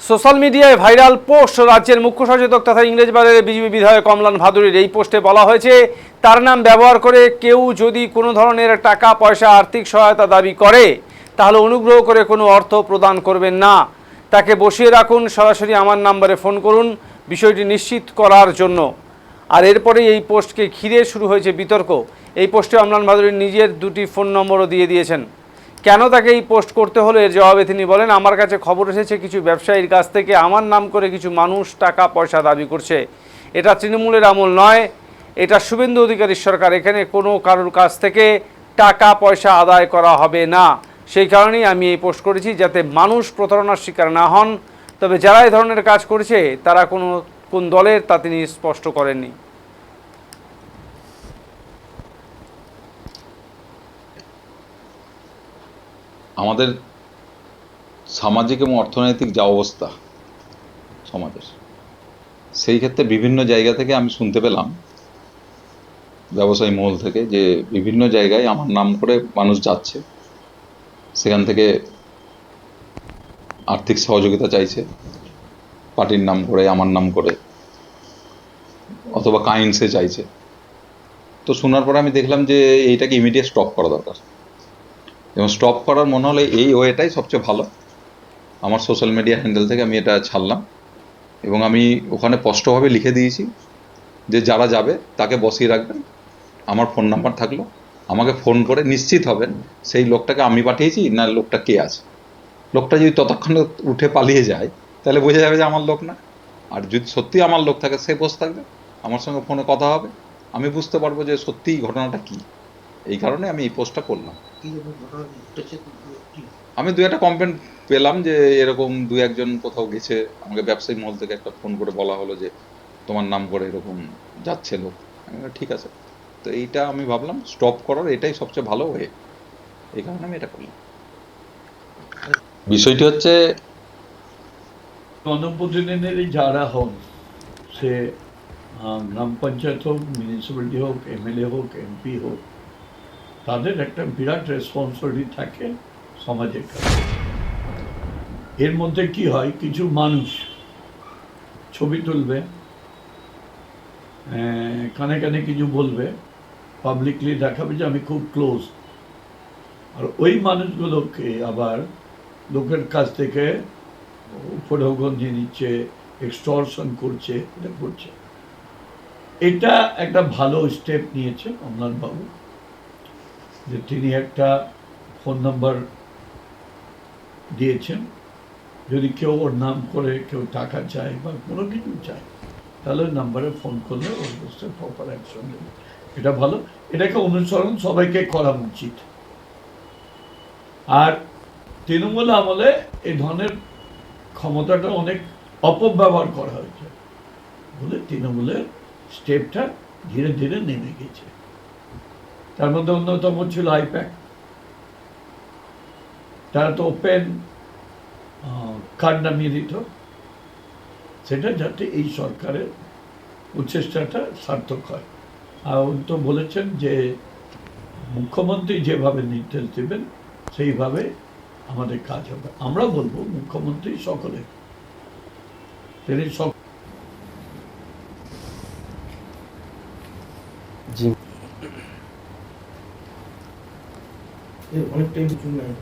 Social মিডিয়ায় viral post রাজ্যের মুখ্য সচেতক তথা ইংরেজবাজারের বিজেপি বিধায়ক কমলান ভাদুরীর। এই পোস্টে বলা হয়েছে, তার নাম ব্যবহার করে কেউ যদি কোনো ধরনের টাকা পয়সা আর্থিক সহায়তা দাবি করে তাহলে অনুগ্রহ করে কোনো অর্থ প্রদান করবেন না, তাকে বসিয়ে রাখুন, সরাসরি আমার নম্বরে ফোন করুন বিষয়টি নিশ্চিত করার জন্য। আর এরপরে এই পোস্টকে ঘিরে শুরু হয়েছে বিতর্ক। এই পোস্টে কমলান ভাদুরীর নিজের দুটি ফোন নম্বরও দিয়ে দিয়েছেন। কেন তাকে এই পোস্ট করতে হলো এর জবাবে তিনি বলেন, আমার কাছে খবর এসেছে কিছু ব্যবসায়ীর কাছ থেকে আমার নাম করে কিছু মানুষ টাকা পয়সা দাবি করছে। এটা তৃণমূলের আমল নয়, এটা শুভেন্দু অধিকারীর সরকার। এখানে কোনো কারোর কাছ থেকে টাকা পয়সা আদায় করা হবে না। সেই কারণেই আমি এই পোস্ট করেছি, যাতে মানুষ প্রতারণার শিকার না হন। তবে যারা এই ধরনের কাজ করেছে তারা কোন দলের তা তিনি স্পষ্ট করেননি। আমাদের সামাজিক এবং অর্থনৈতিক যা অবস্থা সমাজের, সেই ক্ষেত্রে বিভিন্ন জায়গা থেকে আমি শুনতে পেলাম, ব্যবসায়ী মহল থেকে, যে বিভিন্ন জায়গায় আমার নাম করে মানুষ যাচ্ছে, সেখান থেকে আর্থিক সহযোগিতা চাইছে পার্টির নাম করে, আমার নাম করে, অথবা কাইন্ডসে চাইছে। তো শোনার পরে আমি দেখলাম যে এইটাকে ইমিডিয়েট স্টপ করা দরকার, এবং স্টপ করার মনে হলে এই ওয়েটাই সবচেয়ে ভালো। আমার সোশ্যাল মিডিয়া হ্যান্ডেল থেকে আমি এটা ছাড়লাম, এবং আমি ওখানে স্পষ্টভাবে লিখে দিয়েছি যে যারা যাবে তাকে বসিয়ে রাখবেন, আমার ফোন নাম্বার থাকলো, আমাকে ফোন করে নিশ্চিত হবেন সেই লোকটাকে আমি পাঠিয়েছি না লোকটা কে আছে। লোকটা যদি ততক্ষণে উঠে পালিয়ে যায় তাহলে বোঝা যাবে যে আমার লোক না। আর যদি সত্যি আমার লোক থাকে, সে বসে থাকবে, আমার সঙ্গে ফোনে কথা হবে, আমি বুঝতে পারবো যে সত্যিই ঘটনাটা কী। এই কারণে আমি এই পোস্টটা করলাম। আমি দু একটা কমপ্লেন পেলাম যে এরকম দু একজন কোথাও গেছে, আমাকে ব্যবসায়ী মহল থেকে একটা ফোন করে বলা হলো যে তোমার নাম করে এরকম যাচ্ছে লোক। আমি বললাম ঠিক আছে। তো এইটা আমি ভাবলাম স্টপ করার এটাই সবচেয়ে ভালো ওয়ে, এই কারণে আমি এটা করলাম। বিষয়টি হচ্ছে, জনপ্রতিনিধি যারা হন, সে গ্রাম পঞ্চায়েত হোক, মিউনিসিপ্যালিটি হোক, এমএলএ হোক, এমপি হোক, তাদের একটা বিরাট রেসপন্সিবিলিটি থাকে সমাজের কাছে। এর মধ্যে কি হয়, কিছু মানুষ ছবি তুলবে, কানে কানে কিছু বলবে, পাবলিকলি দেখাবে যে আমি খুব ক্লোজ, আর ওই মানুষগুলোকে আবার লোকের কাছ থেকে উপঢৌকন নিচ্ছে, এক্সটর্শন করছে, এটা করছে। এটা একটা ভালো স্টেপ নিয়েছে কমলান বাবু, যে তিনি একটা ফোন নাম্বার দিয়েছেন। যদি কেউ ওর নাম করে কেউ টাকা চায় বা কোনো কিছু চায়, তাহলে নাম্বারে ফোন করলে ওর কাছে প্রপার অ্যাকশন দেবে। এটা ভালো, এটাকে অনুসরণ সবাইকে করা উচিত। আর তৃণমূল আমলে এই ধরনের ক্ষমতাটা অনেক অপব্যবহার করা হয়েছে বলে তৃণমূলের স্টেপটা ধীরে ধীরে নেমে গেছে। তার মধ্যে অন্যতম ছিল আইপ্যাক। তারা তো ওপেন কার্ড নামিয়ে দিত, সেটা যাতে এই সরকারের প্রচেষ্টাটা সার্থক হয়। আর উনি তো বলেছেন যে মুখ্যমন্ত্রী যেভাবে নির্দেশ দেবেন সেইভাবে আমাদের কাজ হবে। আমরা বলবো মুখ্যমন্ত্রী সকলে, তিনি অনেকটাই কিছু নাই।